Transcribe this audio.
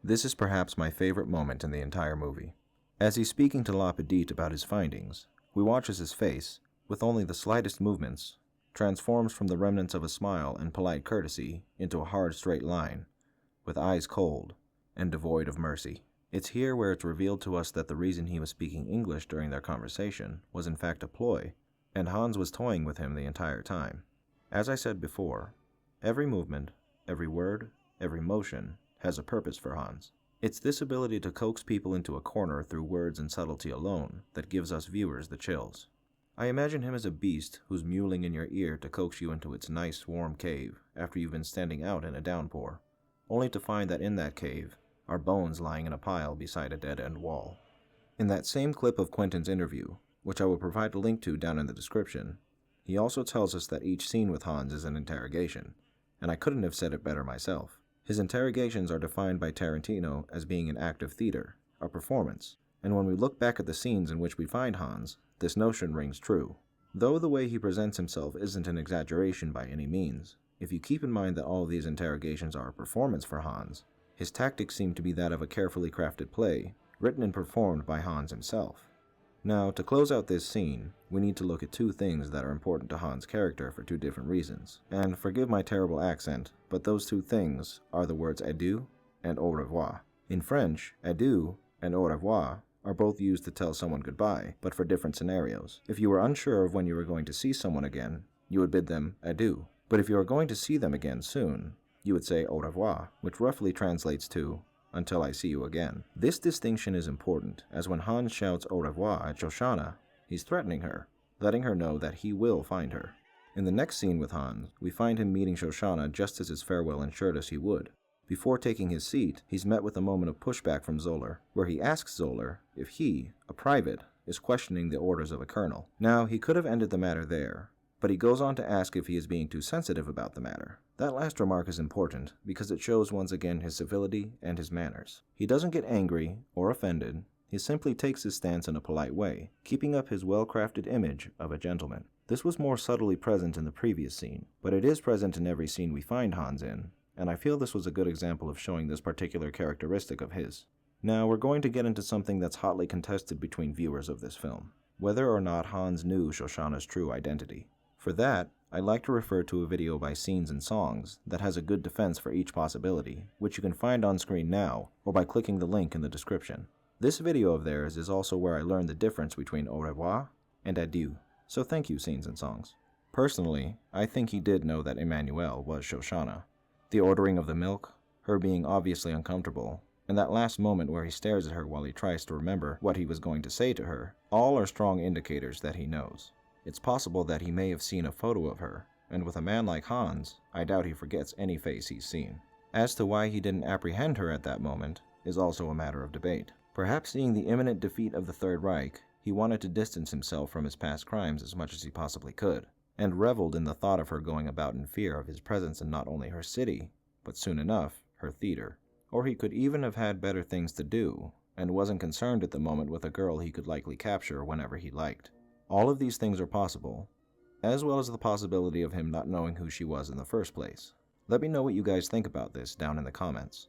This is perhaps my favorite moment in the entire movie. As he's speaking to Lapidite about his findings, we watch as his face, with only the slightest movements, transforms from the remnants of a smile and polite courtesy into a hard straight line, with eyes cold and devoid of mercy. It's here where it's revealed to us that the reason he was speaking English during their conversation was in fact a ploy, and Hans was toying with him the entire time. As I said before, every movement, every word, every motion has a purpose for Hans. It's this ability to coax people into a corner through words and subtlety alone that gives us viewers the chills. I imagine him as a beast who's mewling in your ear to coax you into its nice warm cave after you've been standing out in a downpour, only to find that in that cave are bones lying in a pile beside a dead-end wall. In that same clip of Quentin's interview, which I will provide a link to down in the description, he also tells us that each scene with Hans is an interrogation, and I couldn't have said it better myself. His interrogations are defined by Tarantino as being an act of theater, a performance, and when we look back at the scenes in which we find Hans, this notion rings true. Though the way he presents himself isn't an exaggeration by any means, if you keep in mind that all of these interrogations are a performance for Hans, his tactics seem to be that of a carefully crafted play, written and performed by Hans himself. Now, to close out this scene, we need to look at two things that are important to Hans' character for two different reasons. And forgive my terrible accent, but those two things are the words adieu and au revoir. In French, adieu and au revoir are both used to tell someone goodbye, but for different scenarios. If you were unsure of when you were going to see someone again, you would bid them adieu. But if you are going to see them again soon, you would say au revoir, which roughly translates to until I see you again. This distinction is important, as when Hans shouts au revoir at Shoshana, he's threatening her, letting her know that he will find her. In the next scene with Hans, we find him meeting Shoshana just as his farewell ensured us he would. Before taking his seat, he's met with a moment of pushback from Zoller, where he asks Zoller if he, a private, is questioning the orders of a colonel. Now, he could have ended the matter there, but he goes on to ask if he is being too sensitive about the matter. That last remark is important because it shows once again his civility and his manners. He doesn't get angry or offended, he simply takes his stance in a polite way, keeping up his well-crafted image of a gentleman. This was more subtly present in the previous scene, but it is present in every scene we find Hans in, and I feel this was a good example of showing this particular characteristic of his. Now, we're going to get into something that's hotly contested between viewers of this film, whether or not Hans knew Shoshana's true identity. For that, I'd like to refer to a video by Scenes and Songs that has a good defense for each possibility, which you can find on screen now or by clicking the link in the description. This video of theirs is also where I learned the difference between au revoir and adieu, so thank you, Scenes and Songs. Personally, I think he did know that Emmanuelle was Shoshana. The ordering of the milk, her being obviously uncomfortable, and that last moment where he stares at her while he tries to remember what he was going to say to her, all are strong indicators that he knows. It's possible that he may have seen a photo of her, and with a man like Hans, I doubt he forgets any face he's seen. As to why he didn't apprehend her at that moment is also a matter of debate. Perhaps seeing the imminent defeat of the Third Reich, he wanted to distance himself from his past crimes as much as he possibly could, and reveled in the thought of her going about in fear of his presence in not only her city, but soon enough, her theater. Or he could even have had better things to do, and wasn't concerned at the moment with a girl he could likely capture whenever he liked. All of these things are possible, as well as the possibility of him not knowing who she was in the first place. Let me know what you guys think about this down in the comments.